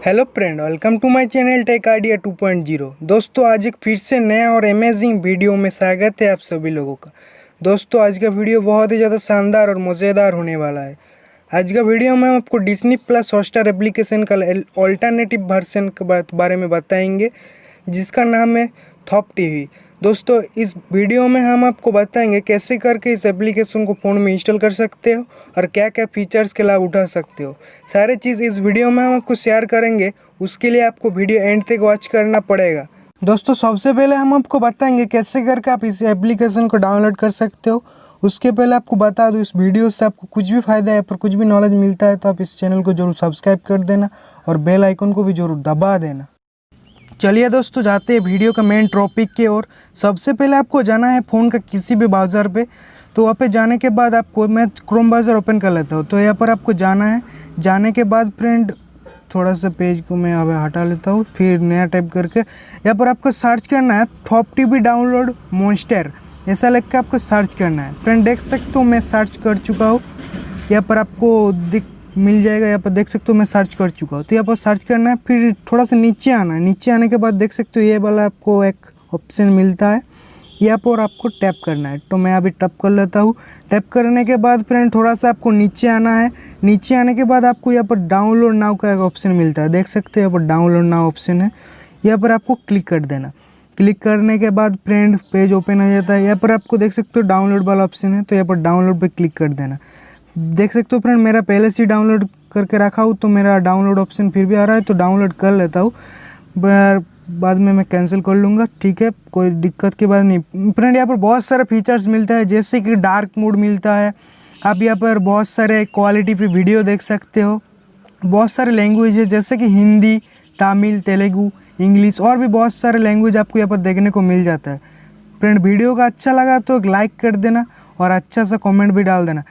Hello friend, welcome to my channel tech idea 2.0। दोस्तों आज एक फिर से नया और अमेजिंग वीडियो में स्वागत है आप सभी लोगों का। दोस्तों आज का वीडियो बहुत ही ज़्यादा शानदार और मज़ेदार होने वाला है। आज का वीडियो में हम आपको disney+Hotstar एप्लीकेशन का अल्टरनेटिव वर्जन के बारे में बताएंगे जिसका नाम है थॉप टीवी। दोस्तों इस वीडियो में हम आपको बताएंगे कैसे करके इस एप्लीकेशन को फ़ोन में इंस्टॉल कर सकते हो और क्या क्या फीचर्स के लाभ उठा सकते हो। सारे चीज़ इस वीडियो में हम आपको शेयर करेंगे, उसके लिए आपको वीडियो एंड तक वॉच करना पड़ेगा। दोस्तों सबसे पहले हम आपको बताएंगे कैसे करके आप इस एप्लीकेशन को डाउनलोड कर सकते हो। उसके पहले आपको बता दूँ, इस वीडियो से आपको कुछ भी फ़ायदा है पर कुछ भी नॉलेज मिलता है तो आप इस चैनल को जरूर सब्सक्राइब कर देना और बेल आइकन को भी जरूर दबा देना। चलिए दोस्तों जाते हैं वीडियो का मेन टॉपिक की ओर। सबसे पहले आपको जाना है फ़ोन का किसी भी ब्राउज़र पे। तो वहाँ पे जाने के बाद आपको, मैं क्रोम ब्राउज़र ओपन कर लेता हूँ, तो यहाँ पर आपको जाना है। जाने के बाद फ्रेंड थोड़ा सा पेज को मैं यहाँ हटा लेता हूँ, फिर नया टाइप करके यहाँ पर आपको सर्च करना है थॉप टीवी डाउनलोड मॉन्स्टर, ऐसा लिख के आपको सर्च करना है। फ्रेंड देख सकते हो मैं सर्च कर चुका हूँ, यहाँ पर आपको मिल जाएगा। यहाँ पर देख सकते हो मैं सर्च कर चुका हूँ। तो यहाँ पर सर्च करना है, फिर थोड़ा सा नीचे आना है। नीचे आने के बाद देख सकते हो ये वाला आपको एक ऑप्शन मिलता है, यहाँ पर आपको टैप करना है। तो मैं अभी टैप कर लेता हूँ। टैप करने के बाद फ्रेंड थोड़ा सा आपको नीचे आना है। नीचे आने के बाद आपको यहाँ पर डाउनलोड नाउ का एक ऑप्शन मिलता है, देख सकते हो यहाँ पर डाउनलोड नाउ ऑप्शन है, यहाँ पर आपको क्लिक कर देना। क्लिक करने के बाद फ्रेंड पेज ओपन हो जाता है। यहाँ पर आपको देख सकते हो डाउनलोड वाला ऑप्शन है, तो यहाँ पर डाउनलोड पे क्लिक कर देना। देख सकते हो फ्रेंड मेरा पहले से डाउनलोड करके रखा हूँ तो मेरा डाउनलोड ऑप्शन फिर भी आ रहा है, तो डाउनलोड कर लेता हूँ। बाद में मैं कैंसिल कर लूँगा, ठीक है, कोई दिक्कत की बात नहीं। फ्रेंड यहाँ पर बहुत सारे फीचर्स मिलता है, जैसे कि डार्क मोड मिलता है। आप यहाँ पर बहुत सारे क्वालिटी पे वीडियो देख सकते हो। बहुत सारे लैंग्वेज है जैसे कि हिंदी, तमिल, तेलुगु, इंग्लिश और भी बहुत सारे लैंग्वेज आपको यहाँ पर देखने को मिल जाता है। फ्रेंड वीडियो का अच्छा लगा तो एक लाइक कर देना और अच्छा सा कमेंट भी डाल देना।